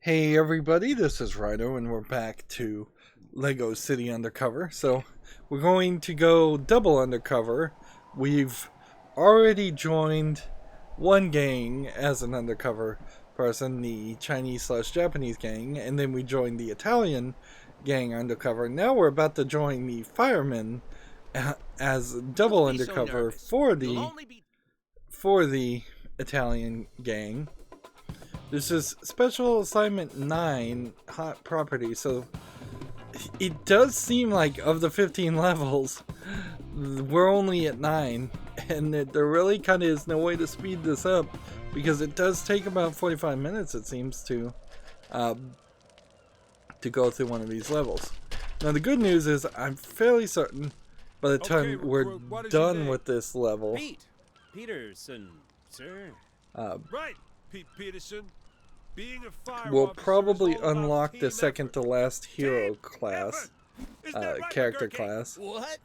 Hey everybody, this is Rydo and we're back to LEGO City Undercover. So we're going to go double undercover. We've already joined one gang as an undercover person, the Chinese/Japanese gang, and then we joined the Italian gang undercover. Now we're about to join the firemen as double undercover for the Italian gang. This is Special Assignment 9, Hot Property, so it does seem like of the 15 levels, we're only at 9, and there really kind of is no way to speed this up, because it does take about 45 minutes, it seems, to go through one of these levels. Now the good news is, I'm fairly certain, by the time we're done with this level... Pete Peterson, sir. Right, Pete Peterson. Being a fire we'll officer probably is all about unlock the team second effort. to last hero Team class, Is that right, character McGurky? class, What?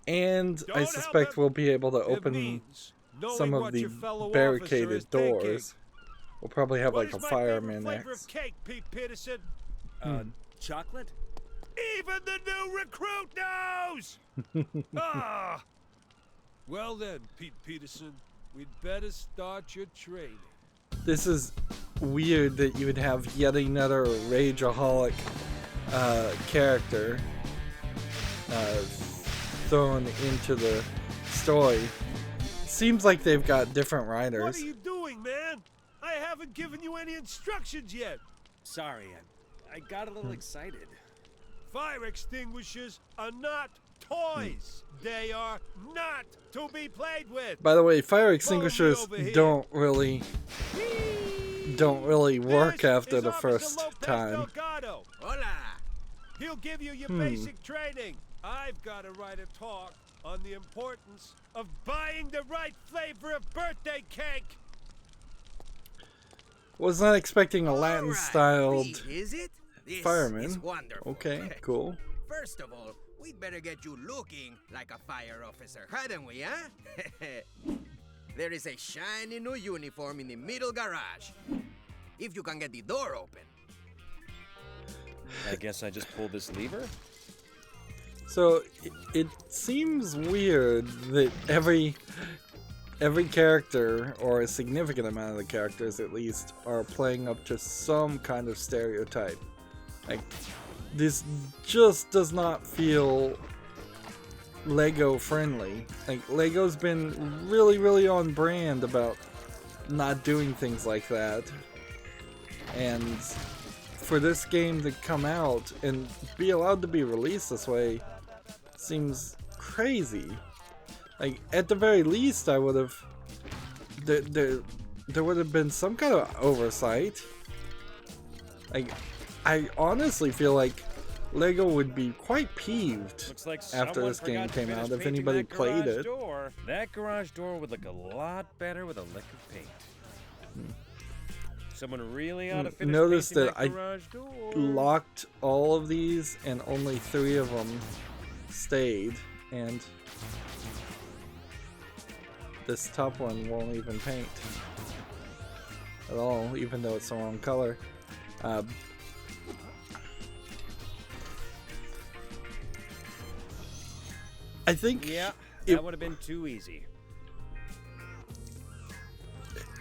and Don't I help suspect him. we'll be able to It open means knowing some of what the your fellow officer is barricaded thinking. doors. We'll probably have What like a is my fireman favorite flavor next. of cake, Pete Peterson? Chocolate? Even the new recruit knows! Ah! Well then, Pete Peterson, we'd better start your training. This is weird that you would have yet another rageaholic character thrown into the story. Seems like they've got different What writers. are you doing, man? I haven't given you any instructions yet. Sorry, I got a little excited. Fire extinguishers are not toys. They are not to be played with. By the way, fire extinguishers over here. don't really work This after is the Officer first Lopez time. Delgado. Hola. He'll give you your basic training. I've got to write a talk on the importance of buying the right flavor of birthday cake. Was not expecting a Latin-styled Pete, is it? This fireman. is wonderful. Okay, cool. First of all, we'd better get you looking like a fire officer, hadn't we, huh? There is a shiny new uniform in the middle garage. If you can get the door open. I guess I just pulled this lever? So it seems weird that every character, or a significant amount of the characters at least, are playing up to some kind of stereotype. Like, this just does not feel LEGO friendly. Like, LEGO's been really on brand about not doing things like that. And for this game to come out and be allowed to be released this way seems crazy. Like, at the very least, I would have... There would have been some kind of oversight. Like, I honestly feel like LEGO would be quite peeved Looks like after this game came out if anybody played it. That garage door would look a lot better with a lick of paint. Someone really ought to finish Notice painting that that I garage door. Locked all of these and only 3 of them stayed, and this top one won't even paint at all, even though it's the wrong color. I think Yeah, that would have been too easy.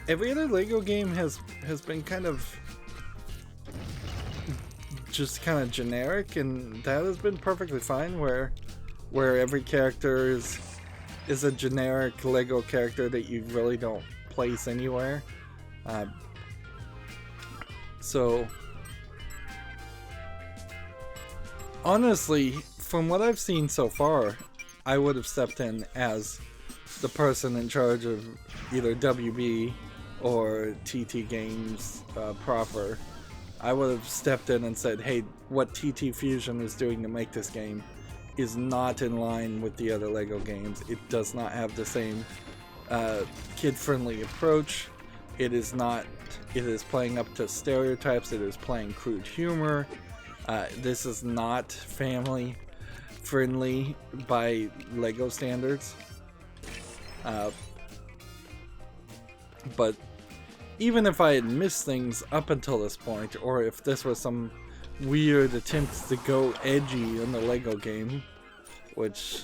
every other LEGO game has been kind of just kind of generic, and that has been perfectly fine, where every character is a generic LEGO character that you really don't place anywhere. So honestly, from what I've seen so far, I would have stepped in as the person in charge of either WB or TT Games proper. I would have stepped in and said, hey, what TT Fusion is doing to make this game is not in line with the other LEGO games. It does not have the same kid-friendly approach. It is not. It is playing up to stereotypes. It is playing crude humor. This is not family friendly by LEGO standards. But even if I had missed things up until this point, or if this was some weird attempt to go edgy in the LEGO game, which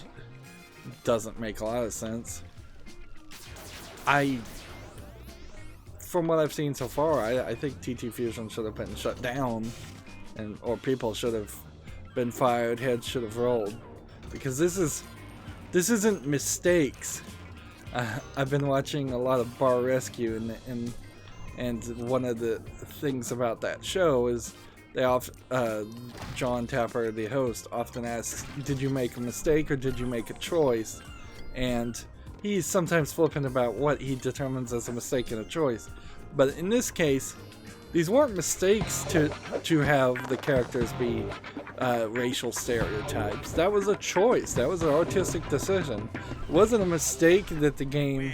doesn't make a lot of sense, from what I've seen so far, I think TT Fusion should have been shut down, or people should have been fired, heads should have rolled, because this isn't mistakes. I've been watching a lot of Bar Rescue, and one of the things about that show is John Tapper, the host, often asks, did you make a mistake or did you make a choice? And he's sometimes flippant about what he determines as a mistake and a choice. But in this case, these weren't mistakes to have the characters be racial stereotypes. That was a choice. That was an artistic decision. It wasn't a mistake that the game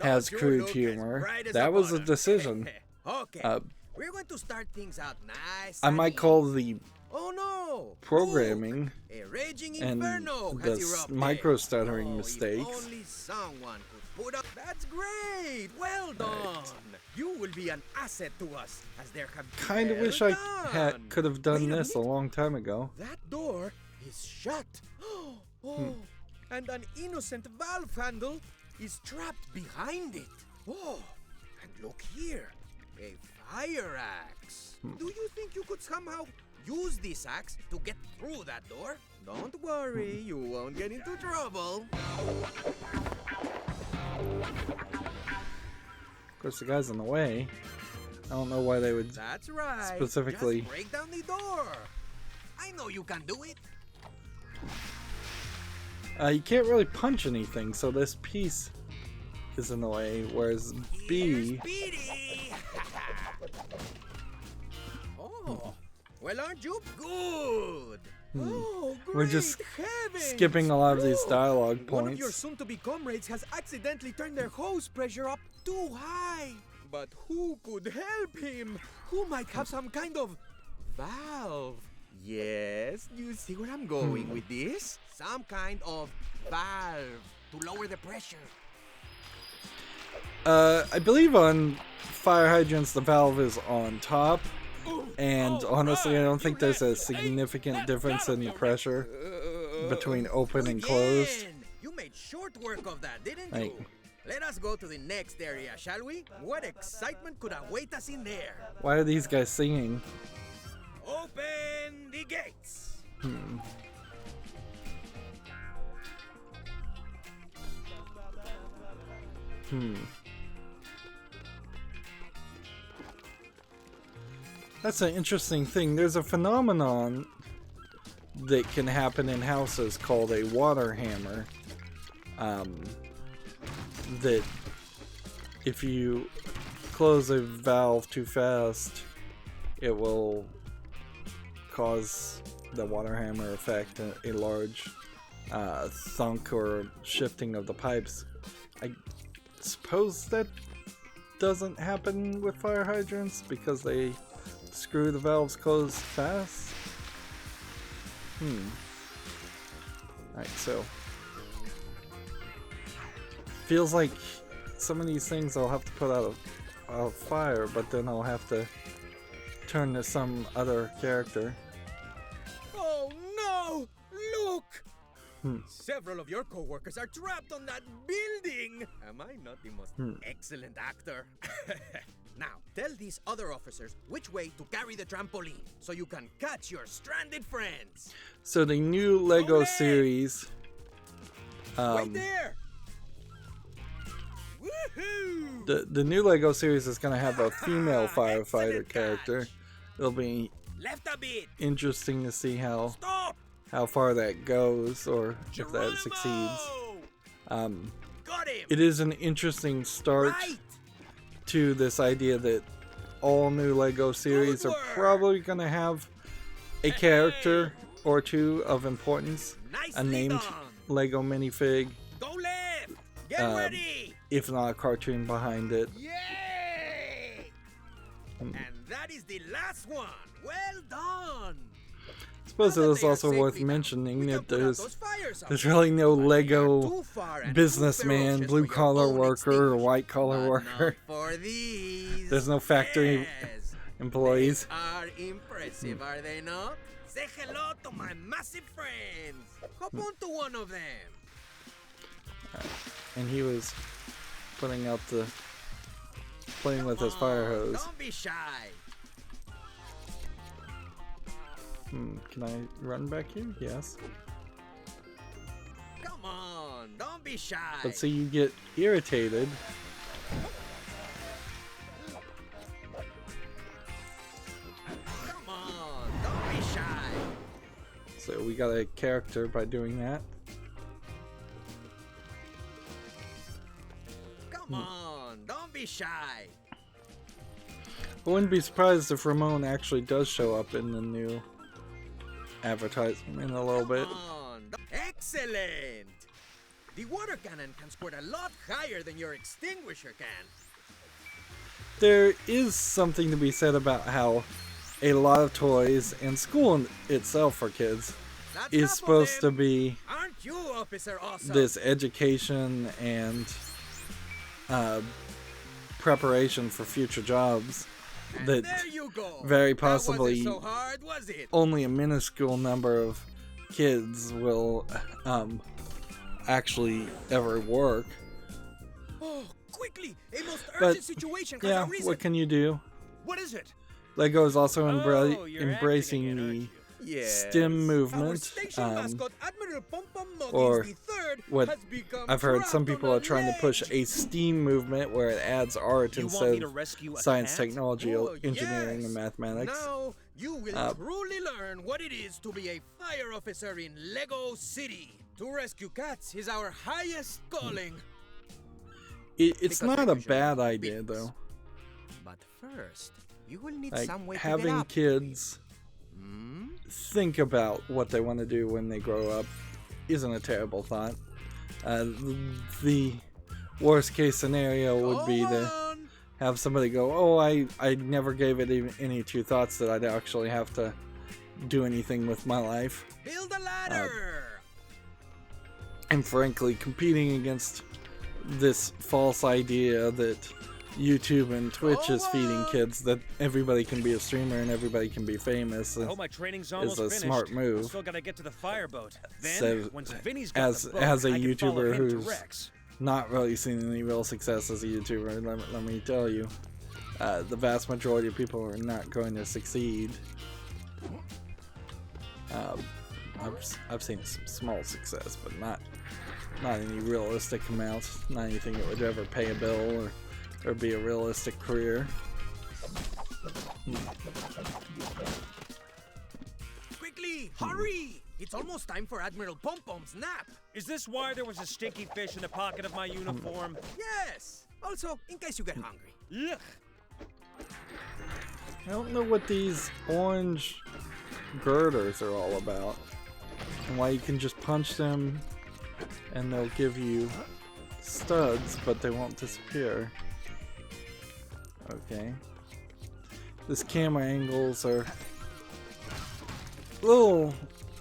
has crude humor. That was a decision. Okay. We're going to start things out nice. I might call the programming a raging and inferno the has erupted. micro stuttering If mistakes. only someone could put up. That's great. Well done. You will be an asset to us, as there have been. Kind of wish I could have done this a long time ago. That door is shut. And an innocent valve handle is trapped behind it. Oh, and look here, a fire axe. Do you think you could somehow use this axe to get through that door? Don't worry, you won't get into trouble. Of course, the guy's in the way. I don't know why they would That's right. specifically. Just break down the door. I know you can do it. You can't really punch anything, so this piece is in the way, whereas B. Speedy. Oh, well, aren't you good? Oh, great We're just heavens. skipping a lot of these Look, dialogue one of your points. soon-to-be comrades has accidentally turned their hose pressure up too high. But who could help him? Who might have some kind of valve? Yes, you see where I'm going with this? Some kind of valve to lower the pressure. I believe on fire hydrants the valve is on top, and honestly I don't think there's a significant difference in the pressure between open and closed. Again. You made short work of that, didn't Like- you? Let us go to the next area, shall we? What excitement could await us in there? Why are these guys singing? Open the gates. That's an interesting thing. There's a phenomenon that can happen in houses called a water hammer. That if you close a valve too fast, it will cause the water hammer effect, a large thunk or shifting of the pipes. I suppose that doesn't happen with fire hydrants because they screw the valves closed fast. Alright, so feels like some of these things I'll have to put out of fire, but then I'll have to turn to some other character. Oh no! Look! Several of your co-workers are trapped on that building! Am I not the most excellent actor? Now, tell these other officers which way to carry the trampoline, so you can catch your stranded friends. So the new LEGO Ole! series, Wait there! Woohoo! the new LEGO series is going to have a female firefighter Excellent character. catch. It'll be Left a bit! interesting to see how Stop! far that goes, or if that succeeds. Geronimo! Got him! It is an interesting start Right! to this idea that all new LEGO series are probably going to have a character or two of importance, a Nicely named done. LEGO minifig, Go left! Get ready! if not a cartoon behind it. Yay! And that is the last one. Well done. I suppose it is also worth mentioning that there's really no Lego businessman, blue collar worker, or white collar worker. There's no factory employees. They are impressive, are they not? Say hello to my massive friends. Hop onto one of them. And he was putting out the playing with his fire hose. Don't be shy. Can I run back here? Yes. Come on, don't be shy. But see, you get irritated. Come on, don't be shy. So we got a character by doing that. Come on, don't be shy. I wouldn't be surprised if Ramon actually does show up in the new advertisement in a little bit. Excellent! The water cannon can squirt a lot higher than your extinguisher can. There is something to be said about how a lot of toys and school itself for kids is supposed to be Aren't you, Officer Awesome? this education and preparation for future jobs that there you go. very That possibly wasn't so hard, was it? only a minuscule number of kids will actually ever work. Oh, quickly! A most But urgent situation has yeah, arisen. what can you do? What is it? Lego is also Oh, you're embracing acting again, the Yes. STEM Our movement. station mascot, Admiral Pom Pom Muggins Or III, what has become I've heard some trapped people on are trying to push ledge. a STEAM movement where it adds art You want instead me to of rescue a science, cat? technology, Oh, engineering, yes. and mathematics. Now you will Uh, truly learn what it is to be a fire officer in Lego City. To rescue cats is our highest calling. It's Because not they a usually bad have idea beaks. though. But first, you will need Like some way to having get up. kids Hmm? think about what they want to do when they grow up isn't a terrible thought. The worst case scenario would be Go to on. have somebody go, oh, I never gave it even any two thoughts that I'd actually have to do anything with my life. Build a ladder. And frankly, competing against this false idea that YouTube and Twitch is feeding kids that everybody can be a streamer and everybody can be famous I hope my training's almost a finished. smart move. Still gotta get to the fireboat. Then, So, once Vinny's got the boat, as a I can follow YouTuber him to who's Rex. not really seen any real success as a YouTuber, let me tell you, the vast majority of people are not going to succeed. I've seen some small success, but not any realistic amount, not anything that would ever pay a bill or be a realistic career. Quickly, hurry! It's almost time for Admiral Pom Pom's nap. Is this why there was a stinky fish in the pocket of my uniform? Yes. Also, in case you get hungry. Ugh. I don't know what these orange girders are all about, and why you can just punch them and they'll give you studs, but they won't disappear. Okay. This camera angles are a little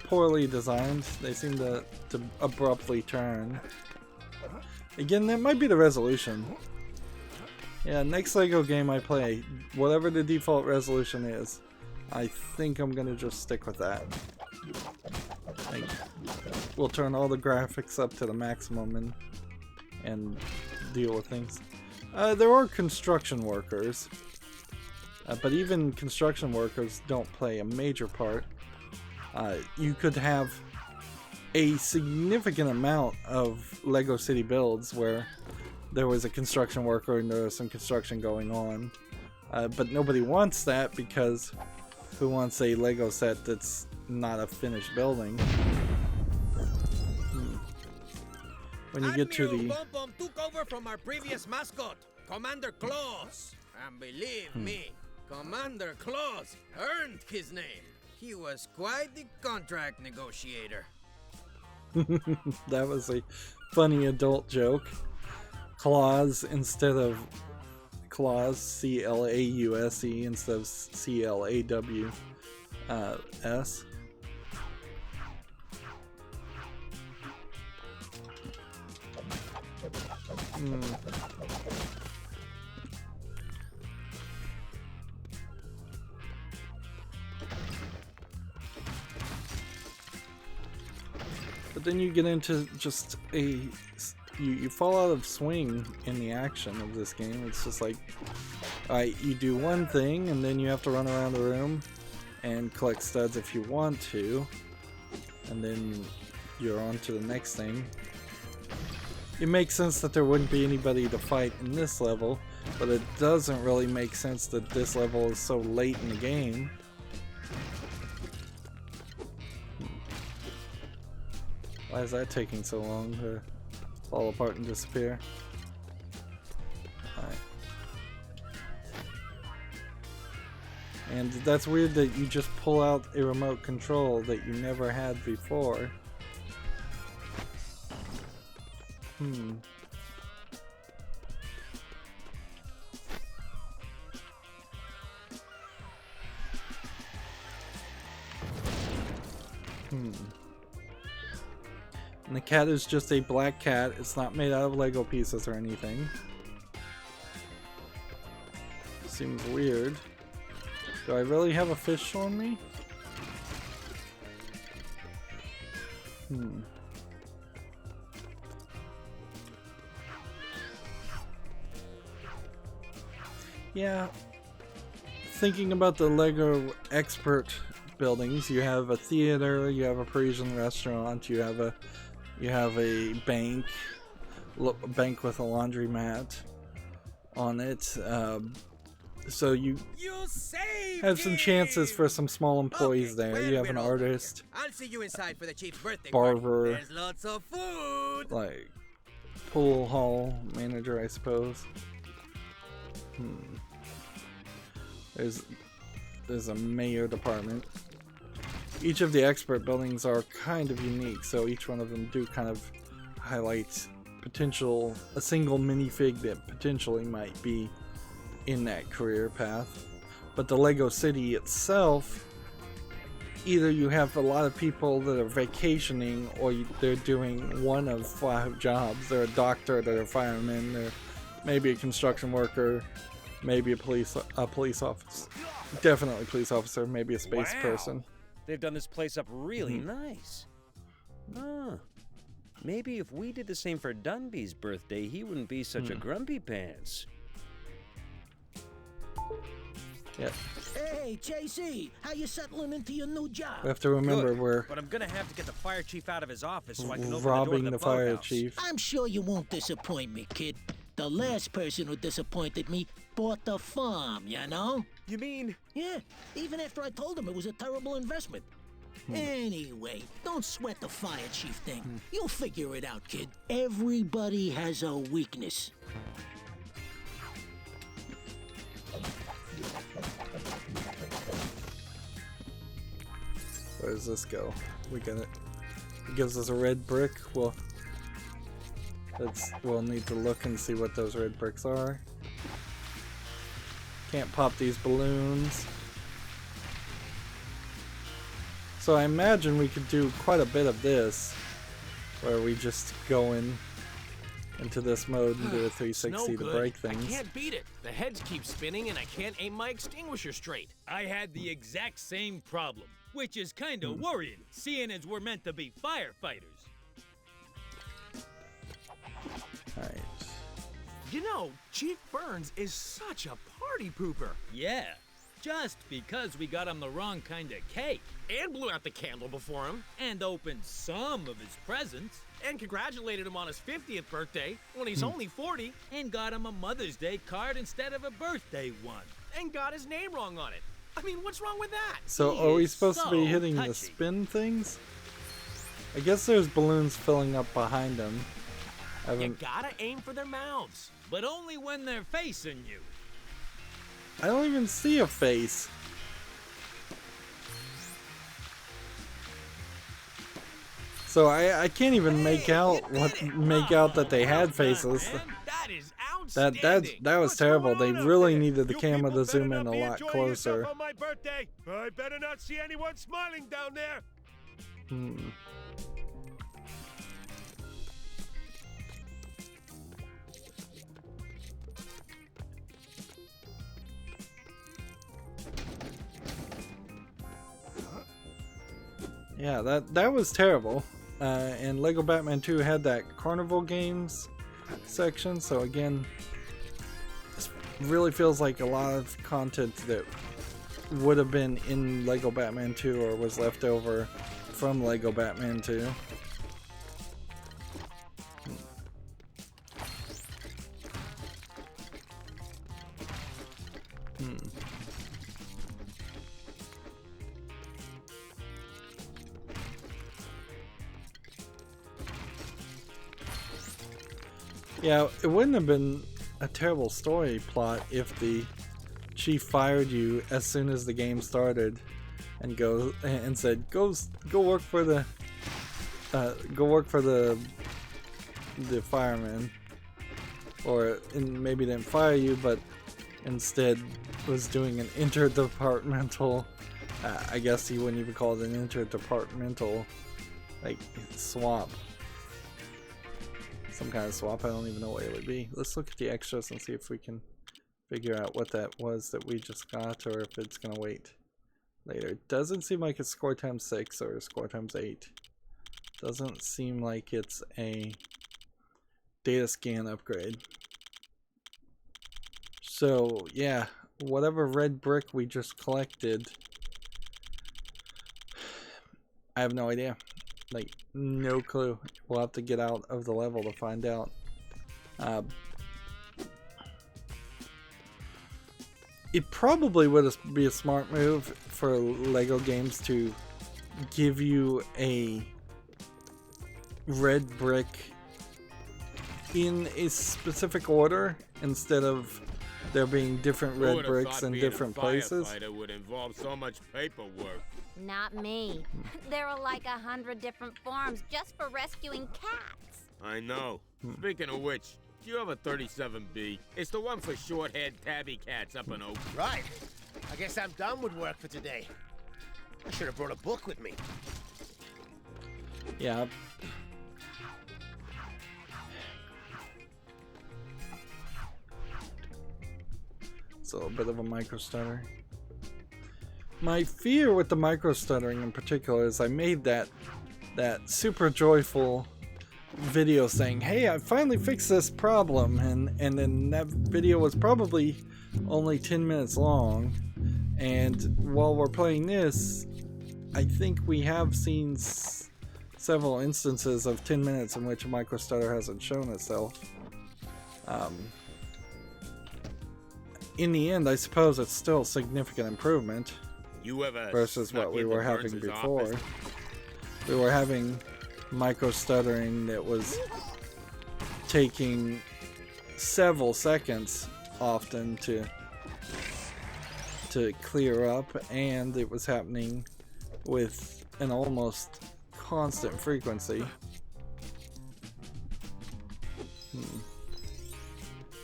poorly designed. They seem to abruptly turn. Again, that might be the resolution. Yeah, next LEGO game I play, whatever the default resolution is, I think I'm gonna just stick with that. Like, we'll turn all the graphics up to the maximum and deal with things. There are construction workers, but even construction workers don't play a major part. You could have a significant amount of LEGO City builds where there was a construction worker and there was some construction going on, but nobody wants that because who wants a LEGO set that's not a finished building? When you get to the Admiral Pom Pom took over from our previous mascot, Commander Claus. And believe me, Commander Claus earned his name. He was quite the contract negotiator. that was a funny adult joke. Claus instead of Claus, C-L-A-U-S-E instead of C-L-A-W. S. But then you get into just you fall out of swing in the action of this game. It's just like, you do one thing and then you have to run around the room and collect studs if you want to, and then you're on to the next thing. It makes sense that there wouldn't be anybody to fight in this level, but it doesn't really make sense that this level is so late in the game. Why is that taking so long to fall apart and disappear? Alright. And that's weird that you just pull out a remote control that you never had before. And the cat is just a black cat. It's not made out of Lego pieces or anything. Seems weird. Do I really have a fish on me? Yeah. Thinking about the Lego expert buildings, you have a theater, you have a Parisian restaurant, you have a bank, bank with a laundromat on it. So you have some chances for some small employees there. You have an artist, I'll see you inside for the chief's birthday barber, party. There's lots of food. like pool hall manager, I suppose. There's a mayor department. Each of the expert buildings are kind of unique, so each one of them do kind of highlight a single minifig that potentially might be in that career path. But the Lego City itself, either you have a lot of people that are vacationing, or they're doing one of 5 jobs. They're a doctor, they're a fireman, they're maybe a construction worker, maybe a police officer, definitely police officer, maybe a space person. They've done this place up really nice. Maybe if we did the same for Dunby's birthday, he wouldn't be such a grumpy pants. Yeah. Hey, JC, how you settling into your new job? We have to remember we're But I'm gonna have to get the fire chief out of his office so I can open robbing the door the to fire boathouse. chief. I'm sure you won't disappoint me, kid. The last person who disappointed me bought the farm, you know? You mean? Yeah, even after I told him it was a terrible investment. Anyway, don't sweat the fire chief thing. You'll figure it out, kid. Everybody has a weakness. Where does this go? We got it. It gives us a red brick. We'll need to look and see what those red bricks are. Can't pop these balloons. So I imagine we could do quite a bit of this, where we just go into this mode and do a 360 to break things. I can't beat it. The heads keep spinning and I can't aim my extinguisher straight. I had the exact same problem, which is kind of worrying, seeing as we're meant to be firefighters. Alright. You know, Chief Burns is such a party pooper. Yeah, just because we got him the wrong kind of cake And blew out the candle before him. and opened some of his presents And congratulated him on his 50th birthday when he's only 40. and got him a Mother's Day card instead of a birthday one. And got his name wrong on it. I mean, what's wrong with that? So He are we is supposed to be so hitting the touchy. spin things? I guess there's balloons filling up behind them. I You haven't. gotta aim for their mouths. But only when they're facing you. I don't even see a face. So I can't even make out that they had faces. Man, that is outstanding. That was What's terrible. going They on out really there? needed the You camera people to zoom better in not a be lot enjoying yourself closer. on my birthday. I better not see anyone smiling down there. Yeah, that was terrible. And Lego Batman 2 had that Carnival Games section, so again, this really feels like a lot of content that would have been in Lego Batman 2 or was left over from Lego Batman 2. Yeah, it wouldn't have been a terrible story plot if the chief fired you as soon as the game started and said go work for the firemen, or maybe didn't fire you but instead was doing an interdepartmental I guess you wouldn't even call it an interdepartmental like swap. Some kind of swap. I don't even know what it would be. Let's look at the extras and see if we can figure out what that was that we just got, or if it's gonna wait later. It doesn't seem like it's score times 6 or score times 8. Doesn't seem like it's a data scan upgrade. So yeah, whatever red brick we just collected, I have no idea. Like, no clue. We'll have to get out of the level to find out. It probably would be a smart move for LEGO games to give you a red brick in a specific order instead of there being different red bricks in different places. It would involve so much paperwork. Not me. There are like 100 different forms just for rescuing cats. I know. Speaking of which, do you have a 37B? It's the one for short-haired tabby cats up in Oak. Right. I guess I'm done with work for today. I should have brought a book with me. Yeah. It's a little bit of a micro stutter. My fear with the micro stuttering in particular is I made that super joyful video saying, hey, I finally fixed this problem, and then that video was probably only 10 minutes long, and while we're playing this, I think we have seen several instances of 10 minutes in which a micro stutter hasn't shown itself. In the end, I suppose it's still a significant improvement versus what we were having before. We were having micro stuttering that was taking several seconds often to clear up, and it was happening with an almost constant frequency.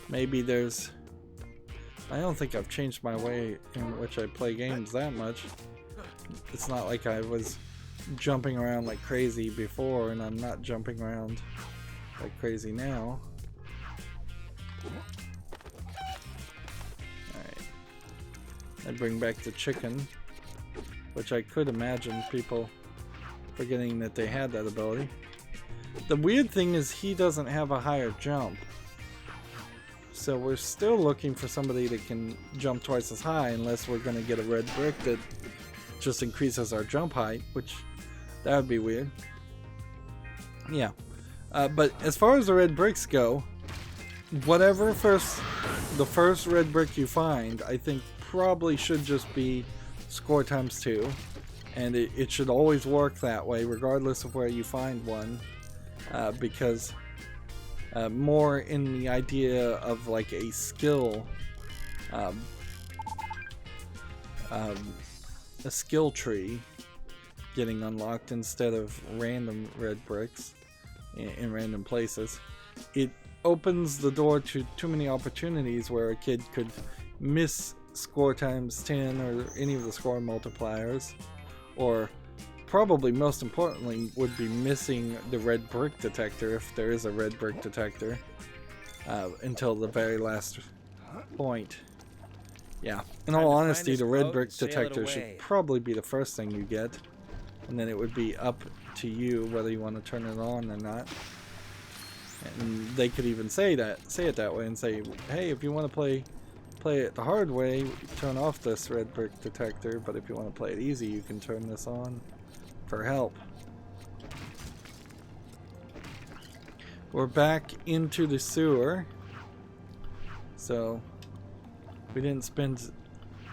Maybe there's... I don't think I've changed my way in which I play games that much. It's not like I was jumping around like crazy before, and I'm not jumping around like crazy now. Alright. I bring back the chicken, which I could imagine people forgetting that they had that ability. The weird thing is he doesn't have a higher jump. So we're still looking for somebody that can jump twice as high, unless we're going to get a red brick that just increases our jump height, which that would be weird. Yeah. But as far as the red bricks go, whatever the first red brick you find, I think probably should just be score times 2. And it should always work that way, regardless of where you find one. Because... more in the idea of like a skill tree getting unlocked instead of random red bricks in random places. It opens the door to too many opportunities where a kid could miss score times 10 or any of the score multipliers, or probably most importantly would be missing the red brick detector, if there is a red brick detector, until the very last point. Yeah, in all honesty, the red brick detector should probably be the first thing you get, and then it would be up to you whether you want to turn it on or not. And they could even say it that way, and say, hey, if you want to play it the hard way, turn off this red brick detector, but if you want to play it easy, you can turn this on for help. We're back into the sewer, so we didn't spend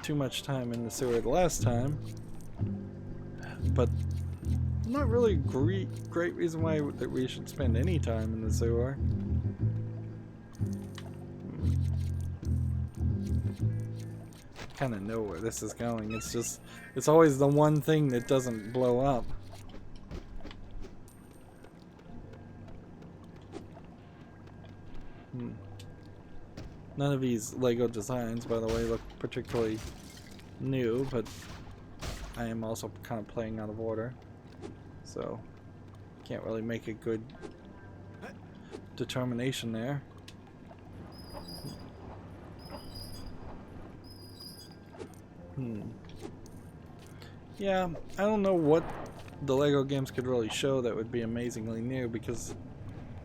too much time in the sewer the last time, but not really great reason why that we should spend any time in the sewer. Kind of know where this is going. It's always the one thing that doesn't blow up. None of these LEGO designs, by the way, look particularly new, but I am also kind of playing out of order, so can't really make a good determination there. Yeah, I don't know what the LEGO games could really show that would be amazingly new, because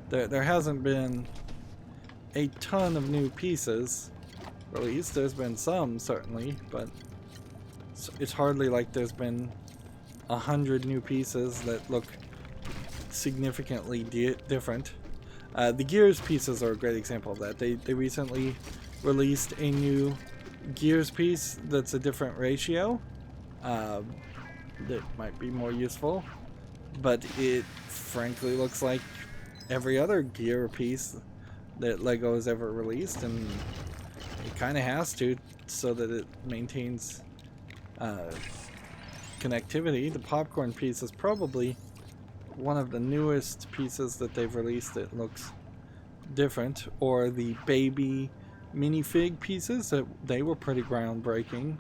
there hasn't been a ton of new pieces released. There's been some, certainly, but it's hardly like there's been 100 new pieces that look significantly different. The Gears pieces are a great example of that. They recently released a new Gears piece that's a different ratio that might be more useful, but it frankly looks like every other Gear piece that LEGO has ever released, and it kind of has to, so that it maintains connectivity. The popcorn piece is probably one of the newest pieces that they've released that looks different, or the baby minifig pieces, that they were pretty groundbreaking.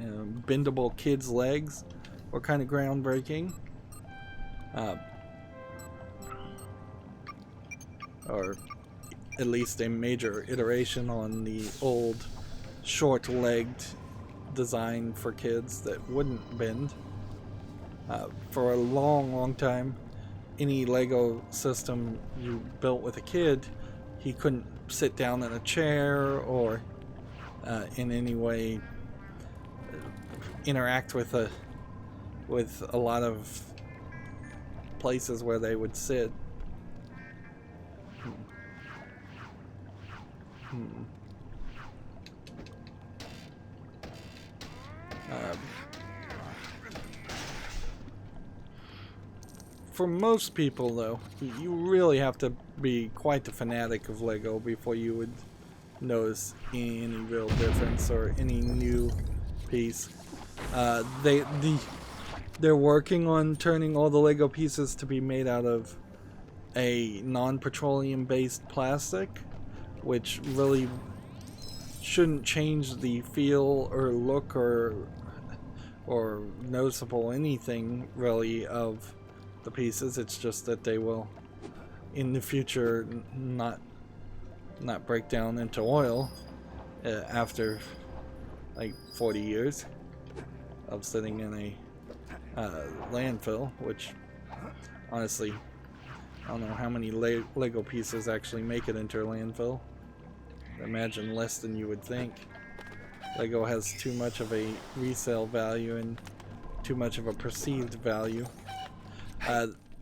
Bendable kids' legs were kind of groundbreaking. Or at least a major iteration on the old short-legged design for kids that wouldn't bend. For a long time, any LEGO system you built with a kid, he couldn't sit down in a chair or in any way interact with a lot of places where they would sit. For most people, though, you really have to be quite the fanatic of LEGO before you would notice any real difference or any new piece. They're working on turning all the LEGO pieces to be made out of a non-petroleum based plastic, which really shouldn't change the feel or look or noticeable anything really of the pieces. It's just that they will in the future not break down into oil after like 40 years of sitting in a landfill, which honestly I don't know how many LEGO pieces actually make it into a landfill. I imagine less than you would think. LEGO has too much of a resale value and too much of a perceived value.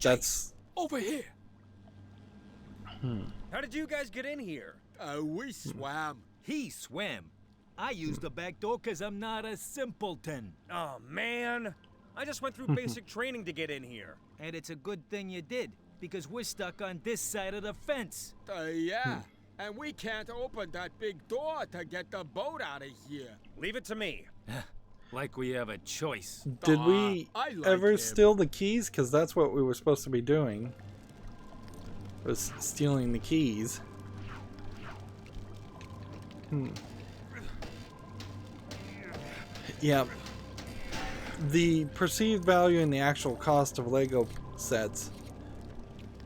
That's over here. How did you guys get in here? We swam. He swam. I used the back door because I'm not a simpleton. Oh, man. I just went through basic training to get in here. And it's a good thing you did, because we're stuck on this side of the fence. Yeah. And we can't open that big door to get the boat out of here. Leave it to me. Like we have a choice. Did we I like ever him. steal the keys? Because that's what we were supposed to be doing. was stealing the keys. Yeah. The perceived value and the actual cost of Lego sets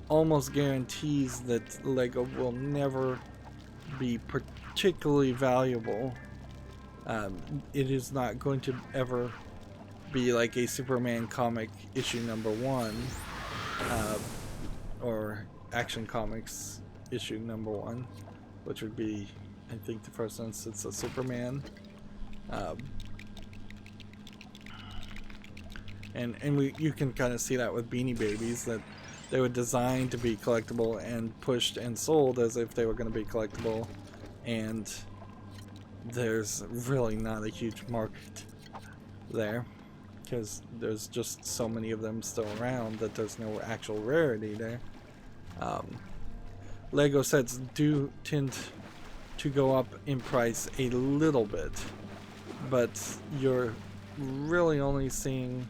almost guarantees that Lego will never be particularly valuable. It is not going to ever be like a Superman comic issue #1, or Action Comics issue #1, which would be, I think, the first instance of Superman. You can kind of see that with Beanie Babies, that they were designed to be collectible and pushed and sold as if they were going to be collectible, and there's really not a huge market there because there's just so many of them still around that there's no actual rarity there. Lego sets do tend to go up in price a little bit, but you're really only seeing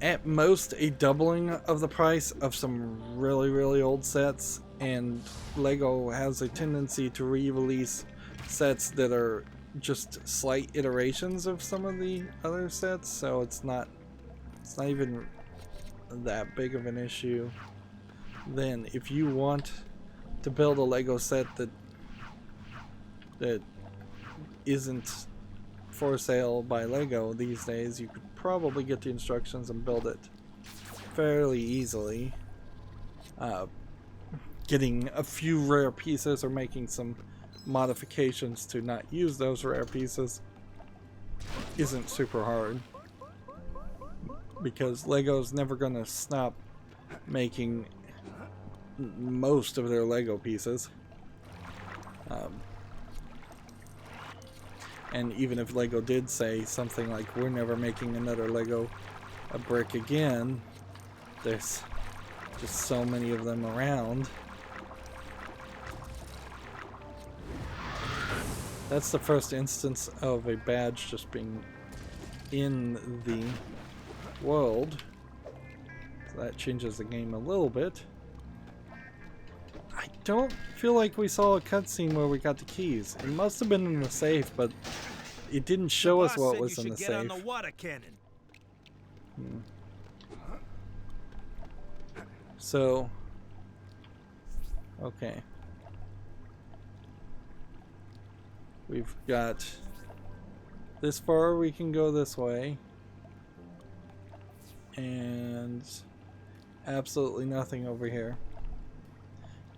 at most a doubling of the price of some really old sets, and Lego has a tendency to re-release sets that are just slight iterations of some of the other sets, so it's not even that big of an issue. Then if you want to build a Lego set that isn't for sale by Lego these days, you could probably get the instructions and build it fairly easily. Getting a few rare pieces or making some modifications to not use those rare pieces isn't super hard, because Lego's never going to stop making most of their Lego pieces. And even if Lego did say something like, we're never making another Lego a brick again, there's just so many of them around. That's the first instance of a badge just being in the world. So that changes the game a little bit. I don't feel like we saw a cutscene where we got the keys. It must have been in the safe, but it didn't show us what was in the safe. On the water cannon. So, okay. We've got this far, we can go this way. And absolutely nothing over here.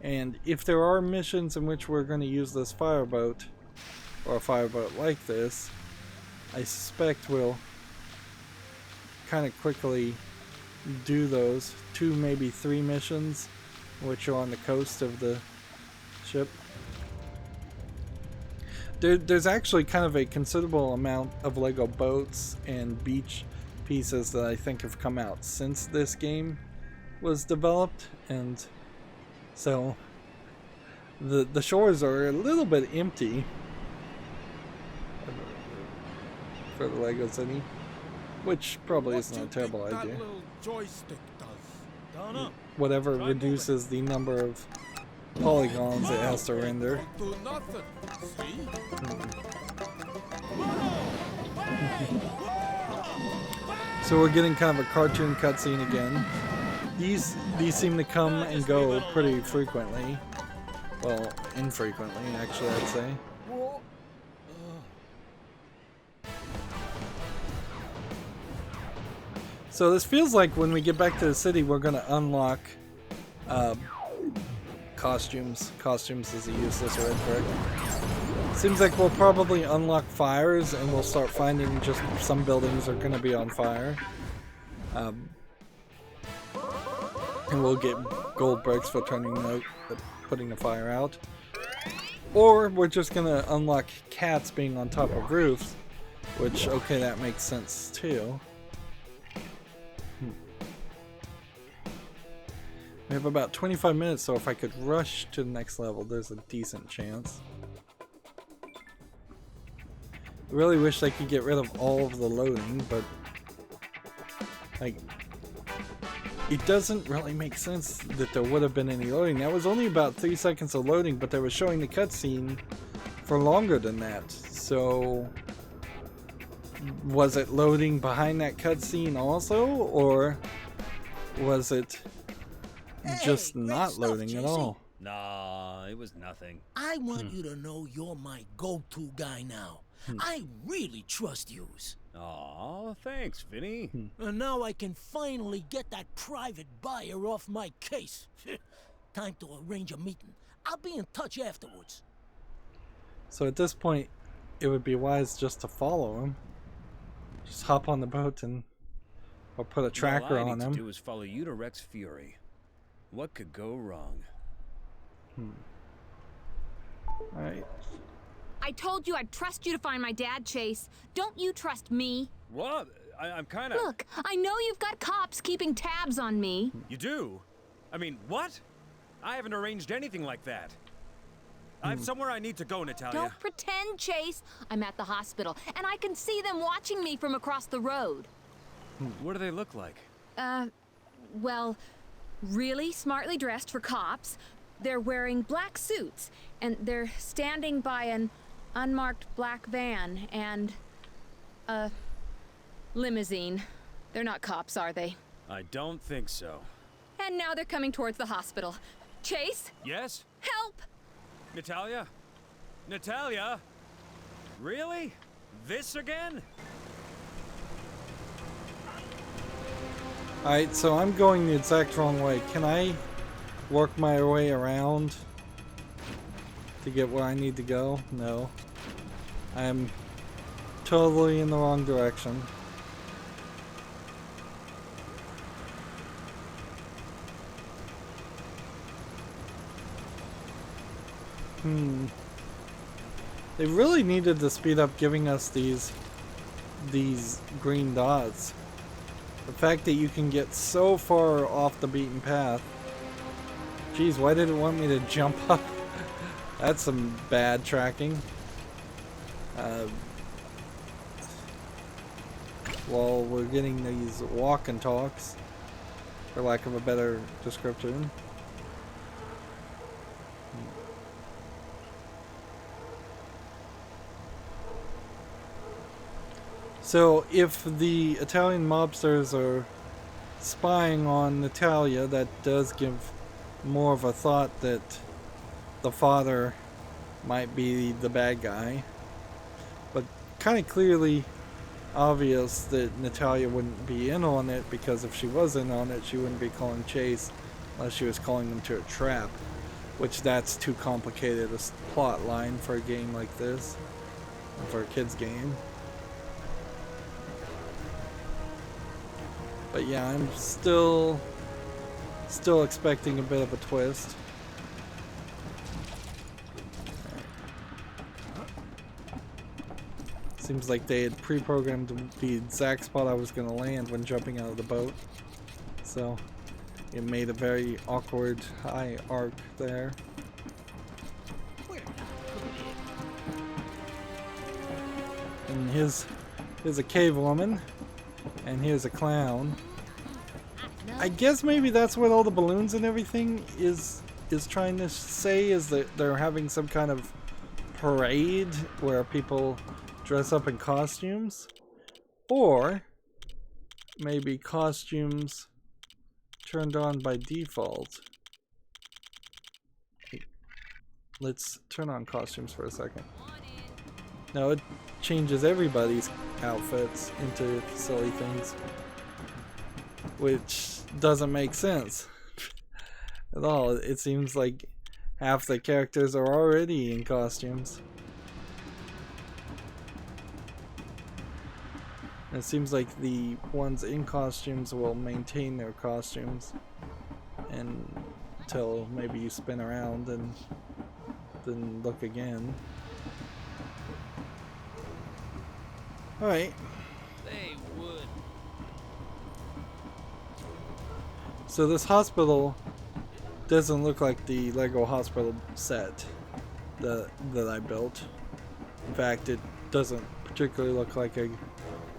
And if there are missions in which we're going to use this fireboat, or a fireboat like this, I suspect we'll kind of quickly do those 2, maybe 3 missions, which are on the coast of the ship. There's actually kind of a considerable amount of Lego boats and beach pieces that I think have come out since this game was developed, and so the shores are a little bit empty for the Lego City, which probably isn't a terrible idea. Whatever reduces the number of polygons it has to render. So we're getting kind of a cartoon cutscene again. These seem to come and go pretty frequently. Well, infrequently, actually, I'd say. So this feels like when we get back to the city, we're going to unlock costumes. Costumes is a useless word for it. Seems like we'll probably unlock fires, and we'll start finding just some buildings are going to be on fire. And we'll get gold bricks for putting the fire out. Or we're just going to unlock cats being on top of roofs, which, okay, that makes sense too. We have about 25 minutes, so if I could rush to the next level, there's a decent chance. I really wish I could get rid of all of the loading, but like it doesn't really make sense that there would have been any loading. That was only about 3 seconds of loading, but they were showing the cutscene for longer than that. So, was it loading behind that cutscene also, or was it just Hey, great not stuff, loading at JC. all? Nah, it was nothing. I want you to know you're my go-to guy now. I really trust yous. Aw, thanks, Vinny. And now I can finally get that private buyer off my case. Time to arrange a meeting. I'll be in touch afterwards. So at this point, it would be wise just to follow him. Just hop on the boat and, or put a tracker All I on need him. to do is follow you to Rex Fury. What could go wrong? Alright. I told you I'd trust you to find my dad, Chase. Don't you trust me? What? I'm kind of... Look, I know you've got cops keeping tabs on me. You do? I mean, what? I haven't arranged anything like that. I have somewhere I need to go, Natalia. Don't pretend, Chase. I'm at the hospital, and I can see them watching me from across the road. What do they look like? Well, really smartly dressed for cops. They're wearing black suits, and they're standing by an unmarked black van and a limousine. They're not cops, are they? I don't think so. And now they're coming towards the hospital. Chase, Yes? help! Natalia? Natalia? Really? This again? Alright, so I'm going the exact wrong way. Can I work my way around to get where I need to go? No. I am totally in the wrong direction. They really needed to speed up giving us these green dots. The fact that you can get so far off the beaten path. Geez, why did it want me to jump up? That's some bad tracking. While we're getting these walk and talks, for lack of a better description. So if the Italian mobsters are spying on Natalia, that does give more of a thought that the father might be the bad guy. But kind of clearly obvious that Natalia wouldn't be in on it, because if she was in on it, she wouldn't be calling Chase unless she was calling them to a trap, which that's too complicated a plot line for a game like this, for a kid's game. But yeah, I'm still expecting a bit of a twist. Seems like they had pre-programmed the exact spot I was going to land when jumping out of the boat. So it made a very awkward high arc there. And here's a cave woman. And here's a clown. I guess maybe that's what all the balloons and everything is trying to say, is that they're having some kind of parade where people dress up in costumes, or maybe costumes turned on by default. Let's turn on costumes for a second. No, it changes everybody's outfits into silly things, which doesn't make sense at all. It seems like half the characters are already in costumes. It seems like the ones in costumes will maintain their costumes until maybe you spin around and then look again. Alright. They would. So this hospital doesn't look like the LEGO hospital set that I built. In fact, it doesn't particularly look like a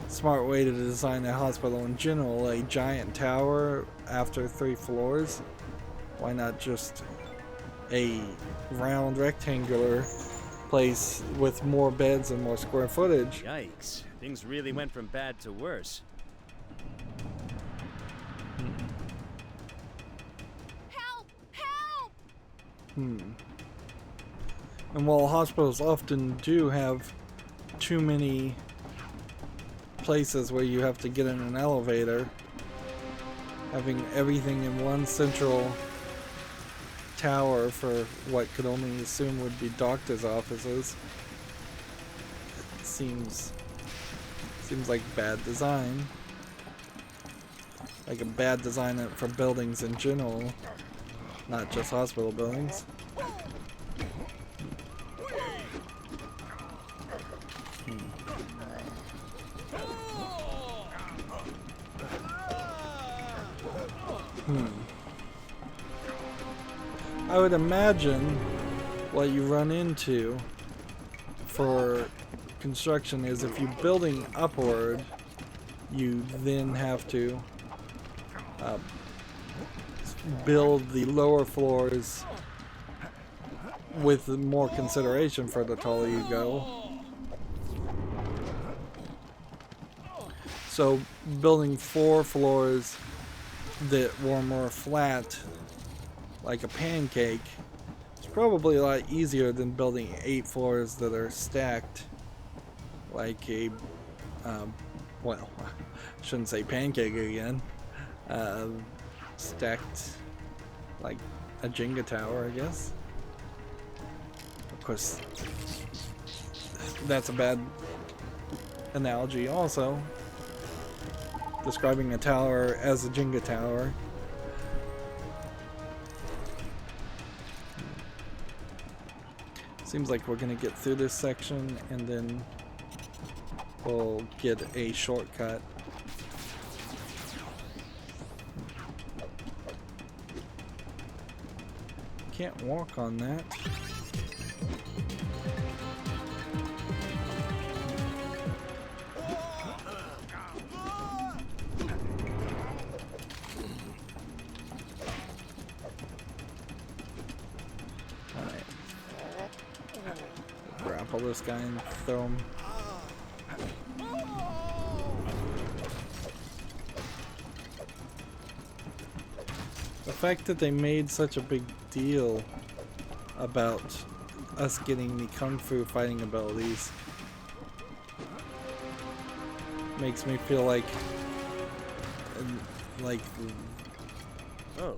smart way to design a hospital in general. A giant tower after 3 floors. Why not just a round rectangular place with more beds and more square footage? Yikes. Things really went from bad to worse. Help! Help! And while hospitals often do have too many places where you have to get in an elevator, having everything in one central tower for what could only assume would be doctors' offices seems like bad design. Like a bad design for buildings in general, not just hospital buildings. I would imagine what you run into for construction is if you're building upward, you then have to build the lower floors with more consideration for the taller you go. So building 4 floors that were more flat, like a pancake, is probably a lot easier than building 8 floors that are stacked like a, well, I shouldn't say pancake again, stacked like a Jenga tower, I guess. Of course, that's a bad analogy also, describing a tower as a Jenga tower. Seems like we're gonna get through this section and then we'll get a shortcut. Can't walk on that. Grapple this guy and throw him. The fact that they made such a big deal about us getting the kung fu fighting abilities makes me feel like Oh,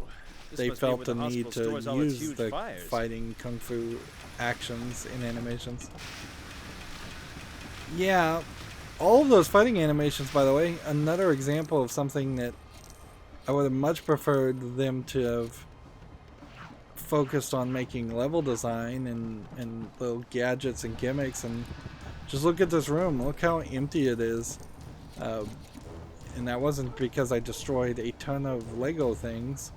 they felt the need to use the fighting kung fu actions in animations. Yeah, all of those fighting animations, by the way, another example of something that I would have much preferred them to have focused on making level design and little gadgets and gimmicks. And just look at this room, look how empty it is. And that wasn't because I destroyed a ton of Lego things.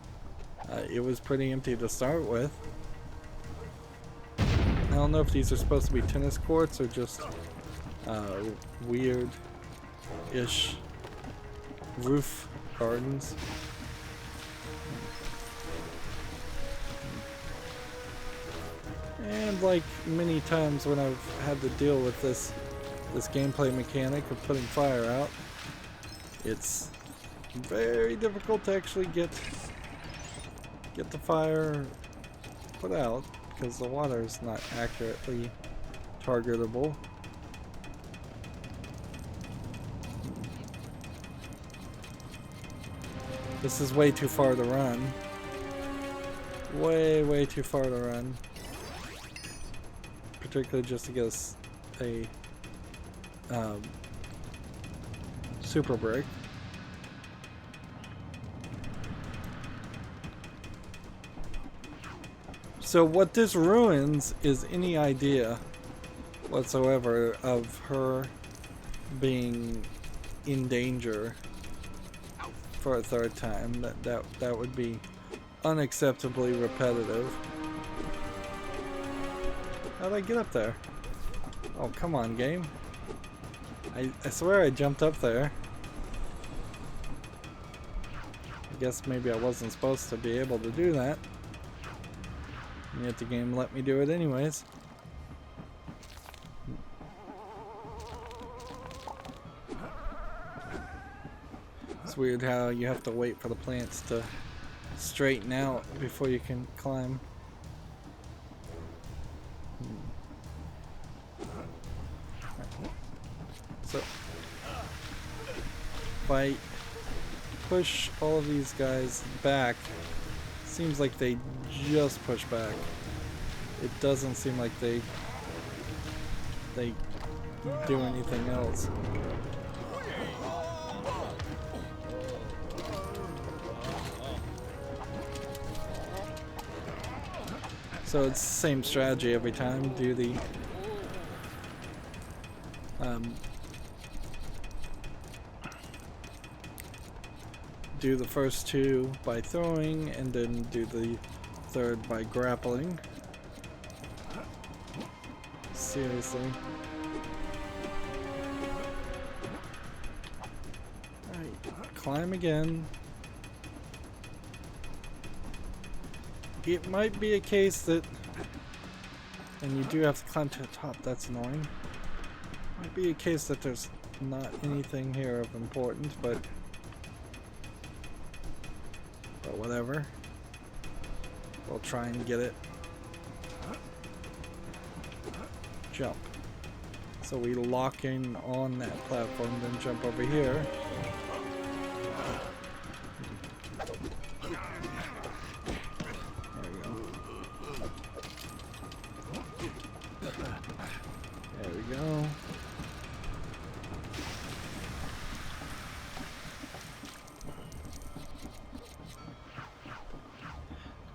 It was pretty empty to start with. I don't know if these are supposed to be tennis courts or just weird-ish roof gardens. And like many times when I've had to deal with this gameplay mechanic of putting fire out, it's very difficult to actually get the fire put out because the water is not accurately targetable. This is way too far to run. Way too far to run. Particularly just to get us a super break. So what this ruins is any idea whatsoever of her being in danger for a third time. That would be unacceptably repetitive. How'd I get up there? Oh, come on, game. I swear I jumped up there. I guess maybe I wasn't supposed to be able to do that. And yet the game let me do it anyways. It's weird how you have to wait for the plants to straighten out before you can climb. So if I push all of these guys back, seems like they just push back. It doesn't seem like they do anything else. So it's the same strategy every time. Do the do the first two by throwing, and then do the third by grappling. Seriously. Alright, climb again. It might be a case that, and you do have to climb to the top, that's annoying. Might be a case that there's not anything here of importance, but whatever. We'll try and get it. Jump. So we lock in on that platform, then jump over here. There we go.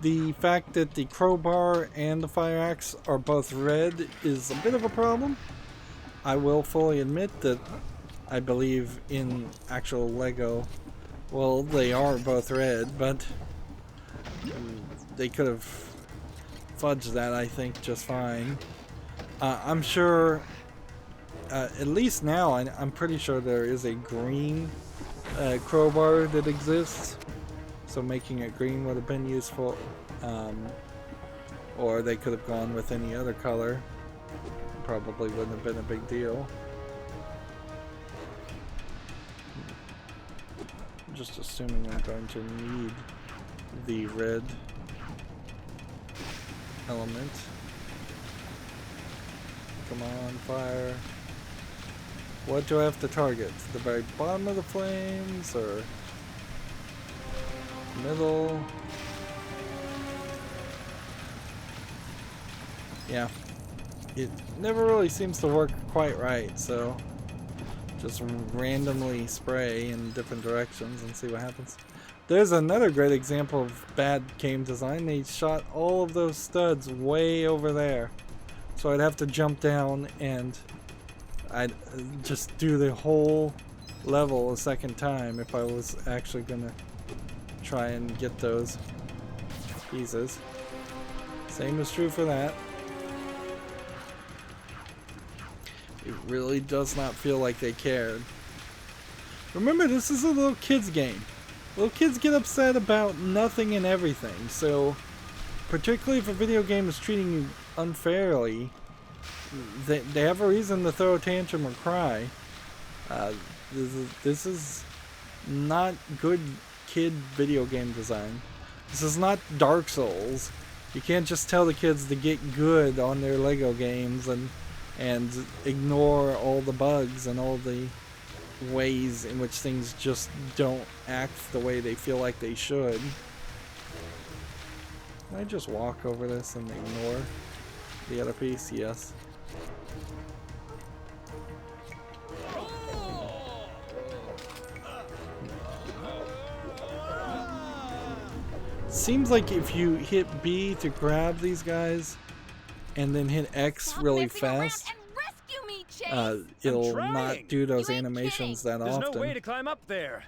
The fact that the crowbar and the fire axe are both red is a bit of a problem. I will fully admit that I believe in actual Lego. Well, they are both red, but they could have fudged that, I think, just fine. I'm sure, at least now, I'm pretty sure there is a green crowbar that exists. So making it green would have been useful, or they could have gone with any other color. Probably wouldn't have been a big deal. I'm just assuming I'm going to need the red element. Come on, fire. What do I have to target? The very bottom of the flames, or middle? Yeah, it never really seems to work quite right, so just randomly spray in different directions and see what happens. There's another great example of bad game design. They shot all of those studs way over there, so I'd have to jump down and I'd just do the whole level a second time if I was actually gonna try and get those pieces. Same is true for that. It really does not feel like they cared. Remember, this is a little kids game. Little kids get upset about nothing and everything, so particularly if a video game is treating you unfairly, they have a reason to throw a tantrum or cry. This is not good kid video game design. This is not Dark Souls. You can't just tell the kids to get good on their Lego games and ignore all the bugs and all the ways in which things just don't act the way they feel like they should. Can I just walk over this and ignore the other piece? Yes. Seems like if you hit B to grab these guys and then hit X really fast, it'll not do those animations that often. There's no way to climb up there,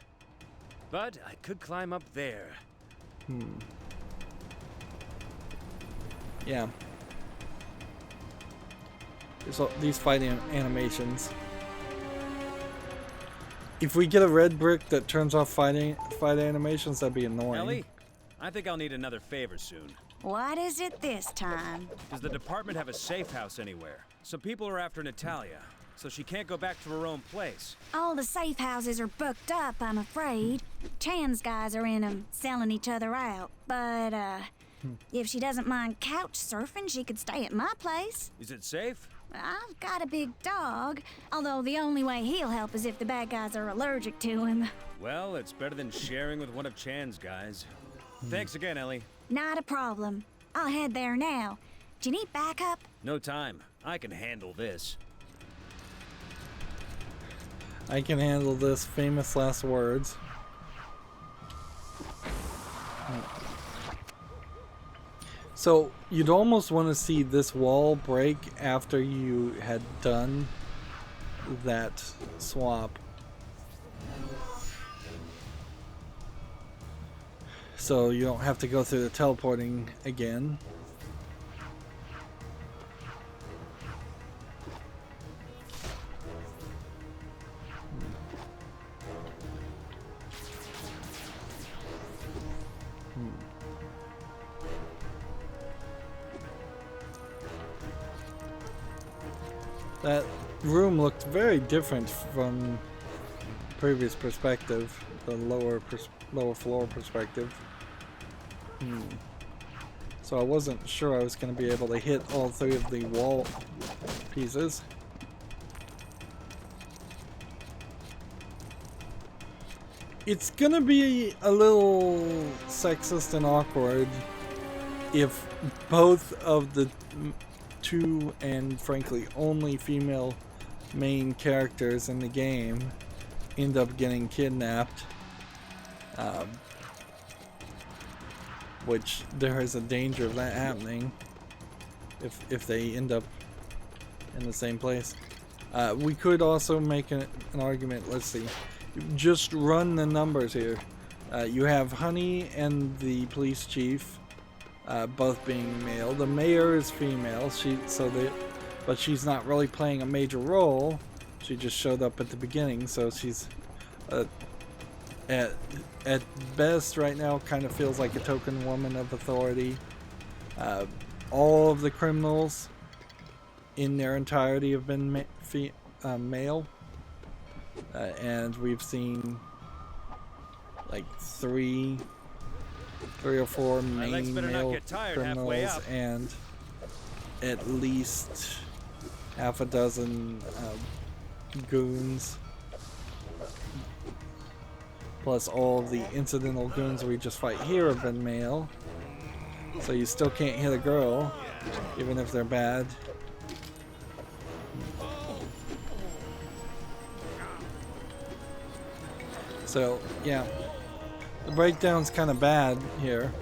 but I could climb up there. Yeah. There's all these fight animations. If we get a red brick that turns off fight animations, that'd be annoying. Ellie, I think I'll need another favor soon. What is it this time? Does the department have a safe house anywhere? Some people are after Natalia, so she can't go back to her own place. All the safe houses are booked up, I'm afraid. Chan's guys are in them, selling each other out. But, if she doesn't mind couch surfing, she could stay at my place. Is it safe? I've got a big dog, although the only way he'll help is if the bad guys are allergic to him. Well, it's better than sharing with one of Chan's guys. Thanks again, Ellie. Not a problem. I'll head there now. Do you need backup? No time. I can handle this. I can handle this. Famous last words. So you'd almost want to see this wall break after you had done that swap. So you don't have to go through the teleporting again. That room looked very different from previous perspective, the lower floor perspective. So I wasn't sure I was going to be able to hit all three of the wall pieces. It's going to be a little sexist and awkward if both of the two and frankly only female main characters in the game end up getting kidnapped, which there is a danger of that happening if they end up in the same place. We could also make an argument. Let's see, just run the numbers here. You have Honey and the police chief both being male. The mayor is female. But she's not really playing a major role. She just showed up at the beginning, so she's at best right now kind of feels like a token woman of authority. All of the criminals in their entirety have been male, and we've seen like three or four main male criminals and at least half a dozen goons, plus all of the incidental goons we just fight here have been male. So you still can't hit a girl, even if they're bad. So yeah, the breakdown's kind of bad here.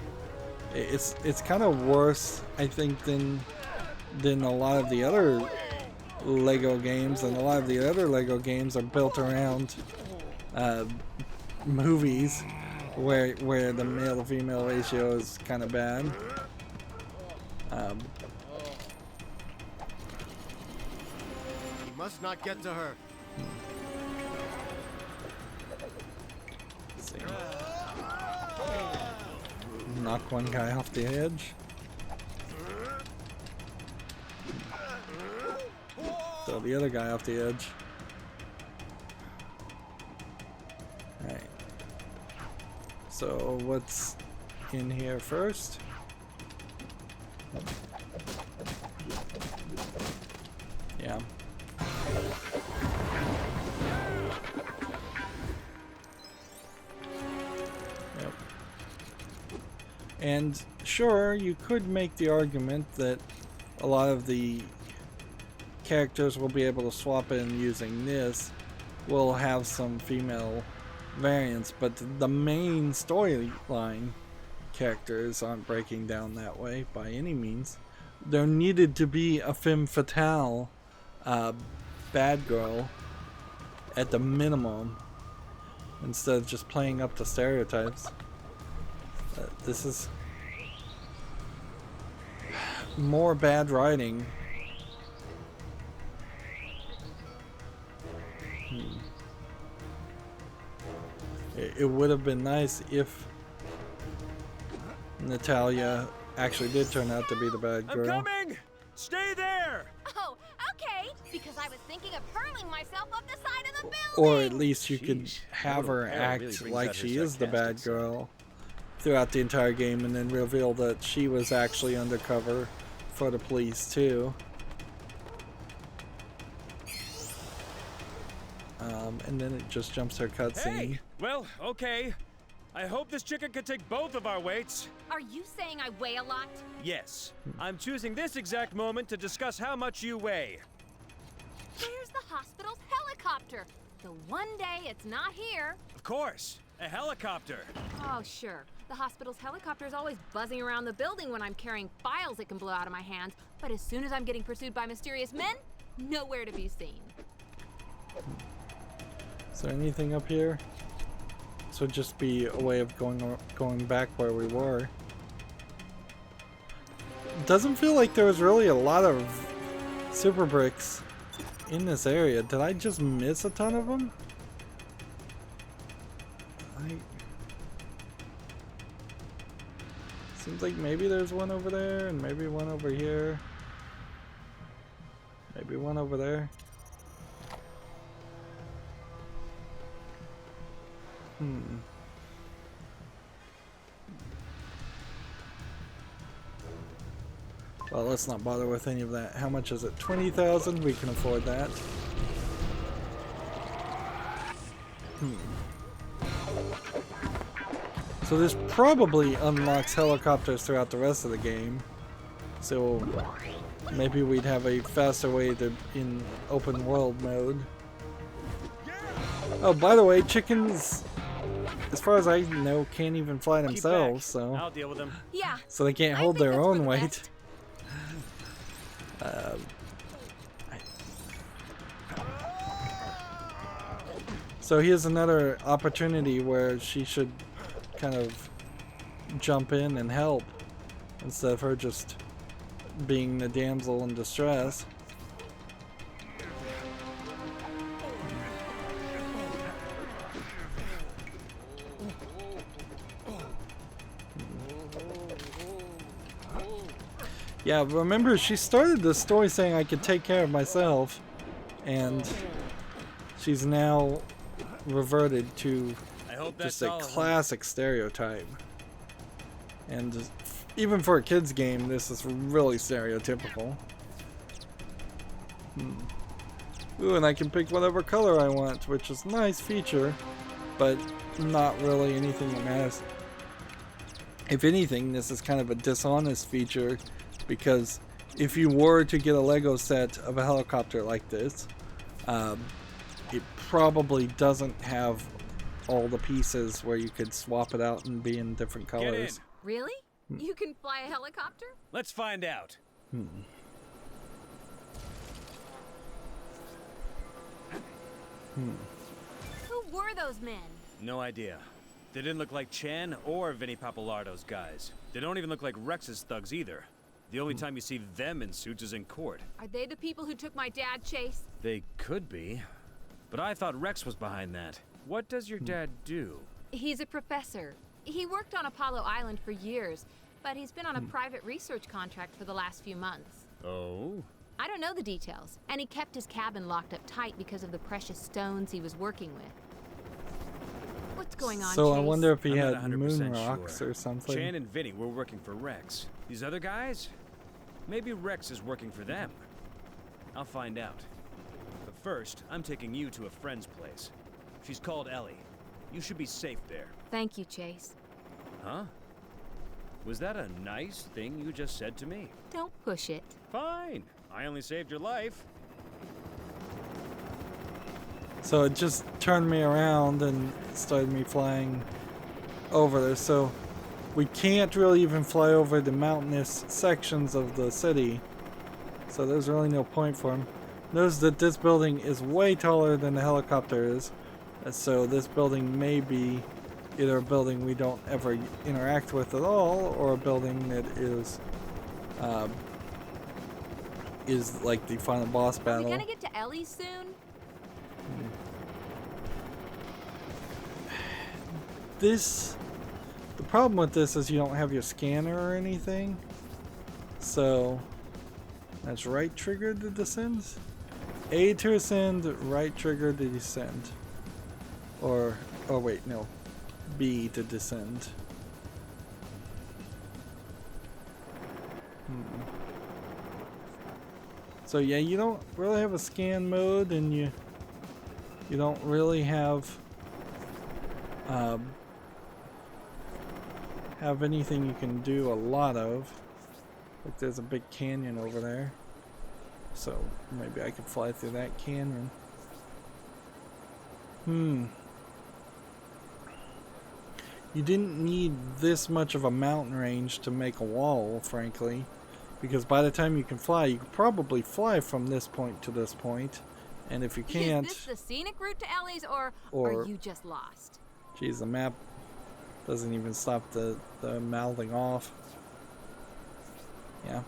It's kind of worse, I think, than a lot of the other LEGO games, and a lot of the other LEGO games are built around movies where the male to female ratio is kind of bad. You must not get to her. Let's see. Knock one guy off the edge. Throw the other guy off the edge. Alright. So what's in here first? Yeah. Yep. And sure, you could make the argument that a lot of the characters will be able to swap in using this will have some female variants, but the main storyline characters aren't breaking down that way by any means. There needed to be a femme fatale bad girl at the minimum, instead of just playing up the stereotypes. This is more bad writing. it would have been nice if Natalia actually did turn out to be the bad girl. I'm coming! Stay there! Oh, okay. Because I was thinking of hurling myself up the side of the building. Or at least you could Sheesh. have Little her Ella act really brings like out her she is the bad sarcastic side. girl throughout the entire game, and then reveal that she was actually undercover for the police too. And then it just jumps her cutscene. Hey! Well, okay. I hope this chicken can take both of our weights. Are you saying I weigh a lot? Yes. I'm choosing this exact moment to discuss how much you weigh. Where's the hospital's helicopter? The one day it's not here. Of course. A helicopter. Oh, sure. The hospital's helicopter is always buzzing around the building when I'm carrying files it can blow out of my hands. But as soon as I'm getting pursued by mysterious men, nowhere to be seen. Is there anything up here? This would just be a way of going back where we were. Doesn't feel like there was really a lot of super bricks in this area. Did I just miss a ton of them? Seems like maybe there's one over there and maybe one over here. Maybe one over there. Well, let's not bother with any of that. How much is it? 20,000? We can afford that. So this probably unlocks helicopters throughout the rest of the game. So maybe we'd have a faster way to in open world mode. Oh, by the way, chickens, as far as I know, can't even fly themselves, so I'll deal with them. Yeah. so they can't hold their own weight. So here's another opportunity where she should kind of jump in and help instead of her just being the damsel in distress. Yeah, remember she started the story saying I could take care of myself, and she's now reverted to just a classic stereotype. And just, even for a kid's game, this is really stereotypical. Ooh, and I can pick whatever color I want, which is a nice feature, but not really anything that matters. If anything, this is kind of a dishonest feature, because if you were to get a Lego set of a helicopter like this, it probably doesn't have all the pieces where you could swap it out and be in different colors. Really? You can fly a helicopter? Let's find out. Who were those men? No idea. They didn't look like Chan or Vinny Pappalardo's guys. They don't even look like Rex's thugs either. The only time you see them in suits is in court. Are they the people who took my dad, Chase? They could be. But I thought Rex was behind that. What does your dad do? He's a professor. He worked on Apollo Island for years, but he's been on a private research contract for the last few months. Oh? I don't know the details, and he kept his cabin locked up tight because of the precious stones he was working with. What's going on, So Chase? I wonder if he I'm had not 100% moon rocks sure. or something. Chan and Vinny were working for Rex. These other guys? Maybe Rex is working for them. I'll find out. But first, I'm taking you to a friend's place. She's called Ellie. You should be safe there. Thank you, Chase. Huh? Was that a nice thing you just said to me? Don't push it. Fine. I only saved your life. So it just turned me around and started me flying over there. So we can't really even fly over the mountainous sections of the city. So there's really no point for him. Notice that this building is way taller than the helicopter is. So this building may be either a building we don't ever interact with at all, or a building that is like the final boss Are battle. we gonna get to Ellie soon? this, the problem with this is you don't have your scanner or anything. So that's right trigger to descend. A to ascend, right trigger to descend. Or, oh wait, no. B to descend. So yeah, you don't really have a scan mode, and you don't really have anything you can do a lot of. Like there's a big canyon over there, so maybe I could fly through that canyon. You didn't need this much of a mountain range to make a wall, frankly, because by the time you can fly, you could probably fly from this point to this point, and if you can't... Is this the scenic route to Ellie's, or are you just lost? Geez, the map doesn't even stop the mouthing off. Yeah.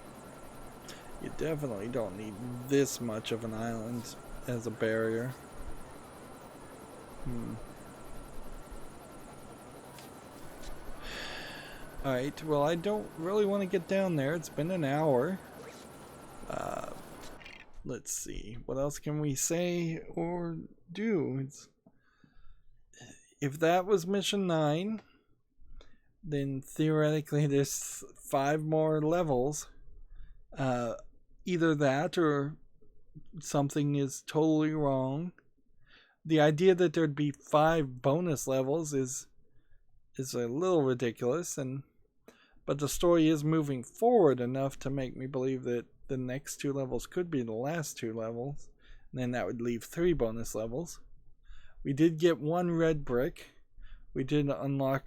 You definitely don't need this much of an island as a barrier. Alright, well, I don't really want to get down there. It's been an hour. Let's see. What else can we say or do? If that was mission 9, then theoretically there's 5 more levels. Either that or something is totally wrong. The idea that there'd be 5 bonus levels is a little ridiculous, but the story is moving forward enough to make me believe that the next 2 levels could be the last 2 levels, and then that would leave 3 bonus levels. We did get 1 red brick. We did unlock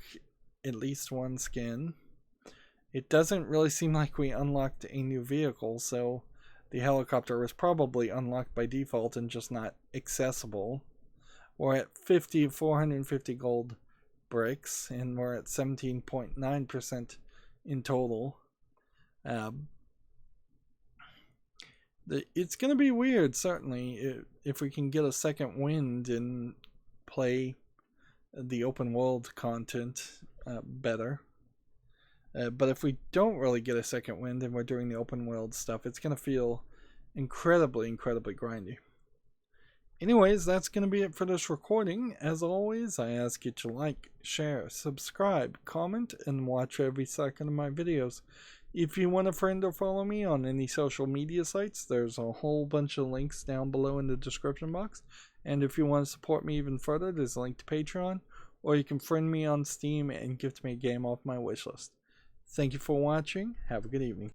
at least 1 skin. It doesn't really seem like we unlocked a new vehicle, so the helicopter was probably unlocked by default and just not accessible. We're at 450 gold bricks, and we're at 17.9% in total. It's going to be weird, certainly, if we can get a second wind and play the open world content better. But if we don't really get a second wind and we're doing the open world stuff, it's going to feel incredibly grindy. Anyways, that's going to be it for this recording. As always, I ask you to like, share, subscribe, comment, and watch every second of my videos. If you want a friend or follow me on any social media sites, there's a whole bunch of links down below in the description box. And if you want to support me even further, there's a link to Patreon, or you can friend me on Steam and gift me a game off my wishlist. Thank you for watching. Have a good evening.